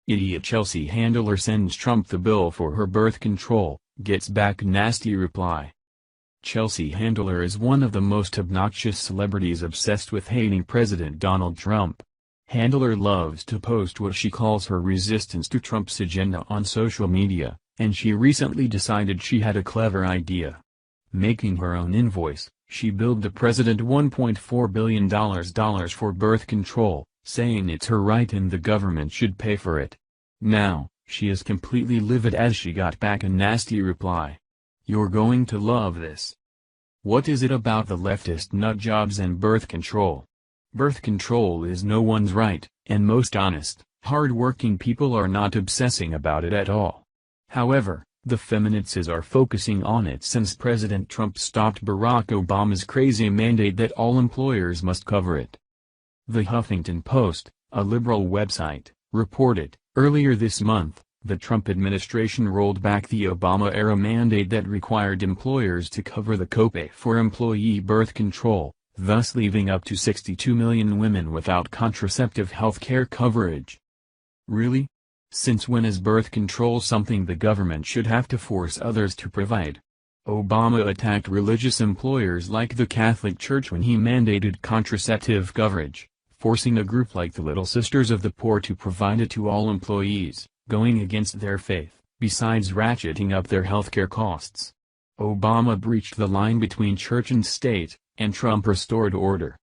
Idiot Chelsea handler sends Trump the bill for her birth control, gets back nasty reply. Chelsea Handler is one of the most obnoxious celebrities obsessed with hating President Donald Trump. Handler loves to post what she calls her resistance to Trump's agenda on social media, and she recently decided she had a clever idea. Making her own invoice, she billed the president $1.4 billion for birth control, saying it's her right and the government should pay for it. Now, she is completely livid as she got back a nasty reply. You're going to love this. What is it about the leftist nutjobs and birth control? Birth control is no one's right, and most honest, hard-working people are not obsessing about it at all. However, the feminists are focusing on it since President Trump stopped Barack Obama's crazy mandate that all employers must cover it. The Huffington Post, a liberal website, reported, earlier this month, the Trump administration rolled back the Obama-era mandate that required employers to cover the copay for employee birth control, thus leaving up to 62 million women without contraceptive health care coverage. Really? Since when is birth control something the government should have to force others to provide? Obama attacked religious employers like the Catholic Church when he mandated contraceptive coverage, forcing a group like the Little Sisters of the Poor to provide it to all employees, going against their faith, besides ratcheting up their healthcare costs. Obama breached the line between church and state, and Trump restored order.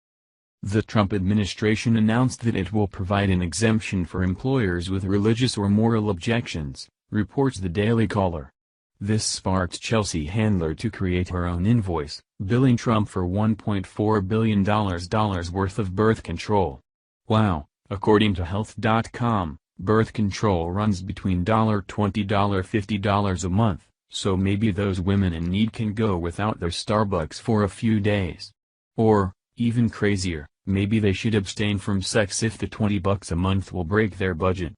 The Trump administration announced that it will provide an exemption for employers with religious or moral objections, reports the Daily Caller. This sparked Chelsea Handler to create her own invoice, billing Trump for $1.4 billion worth of birth control. Wow, according to Health.com, birth control runs between $20 to $50 a month, so maybe those women in need can go without their Starbucks for a few days. Or, even crazier, maybe they should abstain from sex if the $20 a month will break their budget.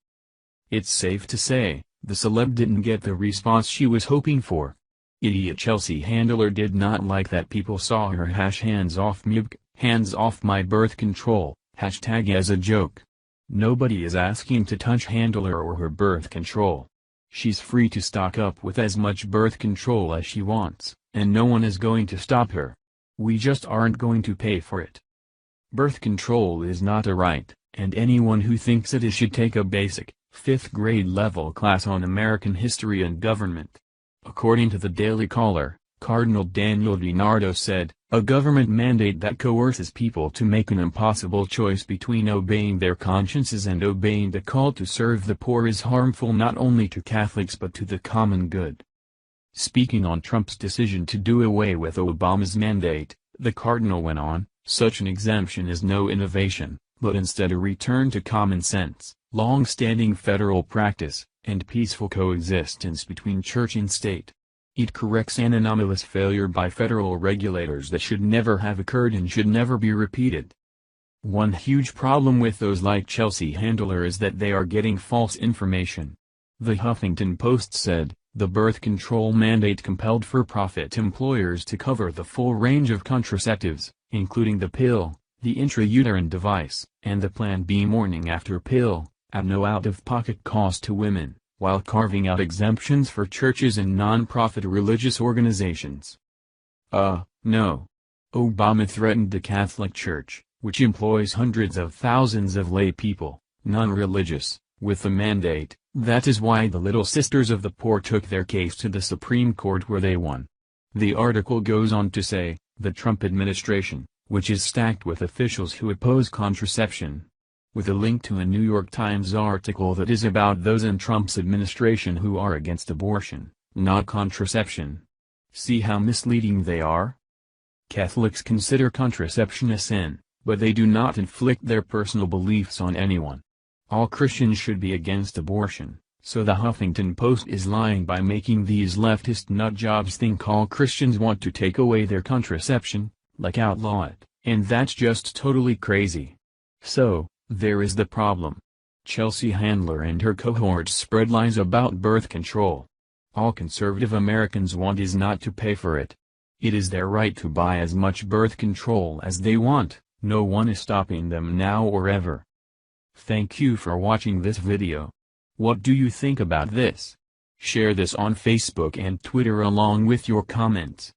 It's safe to say, the celeb didn't get the response she was hoping for. Idiot Chelsea Handler did not like that people saw her hands off my birth control, hashtag as a joke. Nobody is asking to touch Handler or her birth control. She's free to stock up with as much birth control as she wants, and no one is going to stop her. We just aren't going to pay for it. Birth control is not a right, and anyone who thinks it is should take a basic, 5th grade level class on American history and government. According to the Daily Caller, Cardinal Daniel DiNardo said, a government mandate that coerces people to make an impossible choice between obeying their consciences and obeying the call to serve the poor is harmful not only to Catholics but to the common good. Speaking on Trump's decision to do away with Obama's mandate, the Cardinal went on, such an exemption is no innovation, but instead a return to common sense, long-standing federal practice, and peaceful coexistence between church and state. It corrects an anomalous failure by federal regulators that should never have occurred and should never be repeated. One huge problem with those like Chelsea Handler is that they are getting false information. The Huffington Post said, the birth control mandate compelled for-profit employers to cover the full range of contraceptives, including the pill, the intrauterine device, and the Plan B morning after pill, at no out-of-pocket cost to women, while carving out exemptions for churches and non-profit religious organizations. No. Obama threatened the Catholic Church, which employs hundreds of thousands of lay people, non-religious, with the mandate. That is why the Little Sisters of the Poor took their case to the Supreme Court where they won. The article goes on to say, the Trump administration, which is stacked with officials who oppose contraception. With a link to a New York Times article that is about those in Trump's administration who are against abortion, not contraception. See how misleading they are? Catholics consider contraception a sin, but they do not inflict their personal beliefs on anyone. All Christians should be against abortion, so the Huffington Post is lying by making these leftist nutjobs think all Christians want to take away their contraception, like outlaw it, and that's just totally crazy. So, there is the problem. Chelsea Handler and her cohorts spread lies about birth control. All conservative Americans want is not to pay for it. It is their right to buy as much birth control as they want, no one is stopping them now or ever. Thank you for watching this video. What do you think about this? Share this on Facebook and Twitter along with your comments.